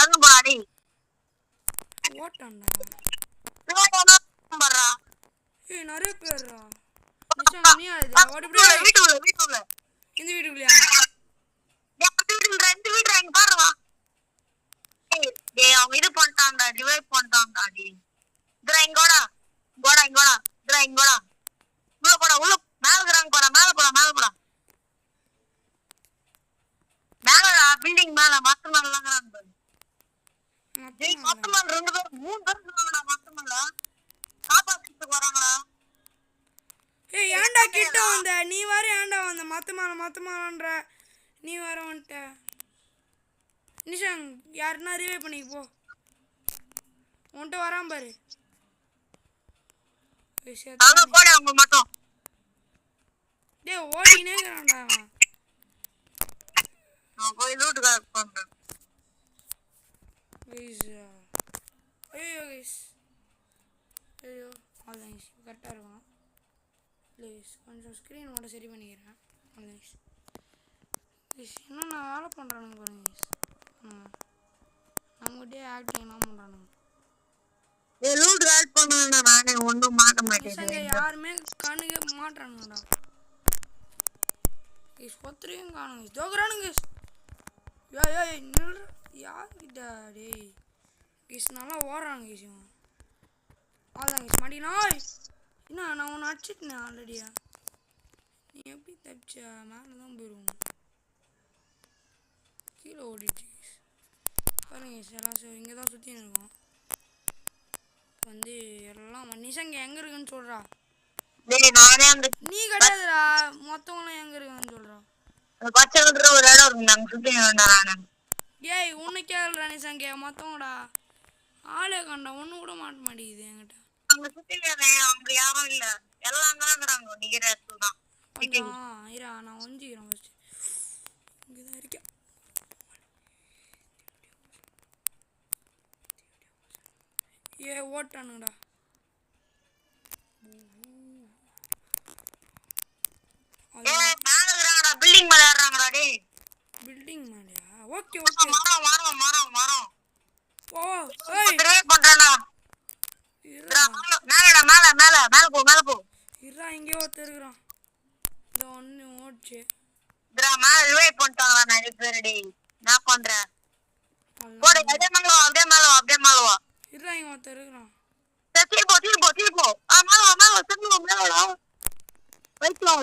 பறந்து போடா டேய். ஓட்டான்டா. பறா. ஏய் நிறைய பேர்ரா. நிஷாங் நீ ஆயிடுடா. ஓடி போடு. வீட்டுக்குள்ள. இந்த வீட்டுக்குள்ளயா? இந்த வீட்டுல இங்க பாருடா. டேய் அவன் இது பண்ணிட்டான்டா, டிவைட் பண்ணிட்டான்டா டேய். இதா இங்கோடா. இங்கோடா. உள்ள போடா. மேல இருக்கறாங்க போடா. மேலடா பில்டிங் மேல மத்த மேலலாம் இருக்கறாங்க பாரு. டேய் மத்த மேல 2 பேர் 3 பேர் இருக்காங்கடா மத்த மேல. காப்பாத்திட்டு வராங்கடா. ஏய் ஏன்டா கிட்ட வந்த? நீ வேற ஏன்டா வந்த? மத்த மேலன்ற நீ வேற வந்துட்ட. நிஷாங் யாருன்னா ரிவே பண்ணிக்கு போ. உன்கிட்ட வரான் பாரு. அங்க போடா அவங்க மட்டும். டேய் ஓடினே இருக்கறான்டா அவன். நான் போய் லூட் கலெக்ட் பண்றேன். ஐயோ அதான் கரெக்டாக இருக்கும். ப்ளீஸ் கொஞ்சம் ஸ்க்ரீன் மட்டும் சரி பண்ணிக்கிறேன். ப்ளீஸ் இன்னும் நான் வேலை பண்ணுறானுங்க பாருங்க. நம்மகிட்டே ஆக்டிங் என்ன பண்ணுறானுங்க. லூட் கலெக்ட் பண்ணா நானே ஒன்றும் மாட்ட மாட்டேன். யாருமே கண்ணுக்கே மாட்டுறானுங்கடா. ஒத்தரையும் காணுங்க. ஜோக்குறானுங்க. யாருக்கிட்ட டேய் நல்லா ஓடுறாங்க இவன். அதான் மாட்டினா என்ன நான் ஒன்று அடிச்சிட்டேன் ஆல்ரெடியா. நீ எப்படி தப்பிச்சா? மேலே தான் போயிடுவோம். கீழே ஓடிச்சு பாருங்க. எல்லாம் இங்கே தான் சுற்றி இருக்கோம். வந்து எல்லாம் நிஷாங்க எங்கே இருக்குன்னு சொல்கிறா. நீ கிடையாதுடா, மொத்தவங்களாம் எங்கே இருக்குன்னு சொல்கிறா. பச்சை கலர் ஒரு இடம் இருக்கு நாங்கள் சுற்றி வேண்டாம். ஏய் ஒன்று கேள்றா நிஷாங்க மொத்தவங்கடா. ஆளே கண்டா ஒன்று கூட மாட்ட மாட்டேங்குது என்கிட்ட. அங்கே சுற்றி அங்கே யாரும் இல்லை. எல்லாம் அங்கே தான் இருக்கிறாங்க. நிற்கிற இடத்துல தான். இரா நான் ஒஞ்சிக்கிறேன் ஃபஸ்ட்டு. இங்கே தான் இருக்கேன். ஏ ஓட்டானுங்கடா. பில்டிங் மேல ஏறாங்கடா டேய். பில்டிங் மேலயா? ஓகே மரம். ஓ ஏய் ட்ரை பண்றேனா. மேல போ. இரா இங்கே ஒருத்தர் இருக்கான். இந்த ஒன்னு ஓட்சி. மேல ரிவைவ் பண்ணிட்டாங்களா நிறைய பேர் டேய். நான் பண்றேன். போடு அப்படியே மேல வா. இரா இங்க ஒருத்தர் இருக்கான். சரி போ. மேல வா. மேல வா. வைக்கலாம்.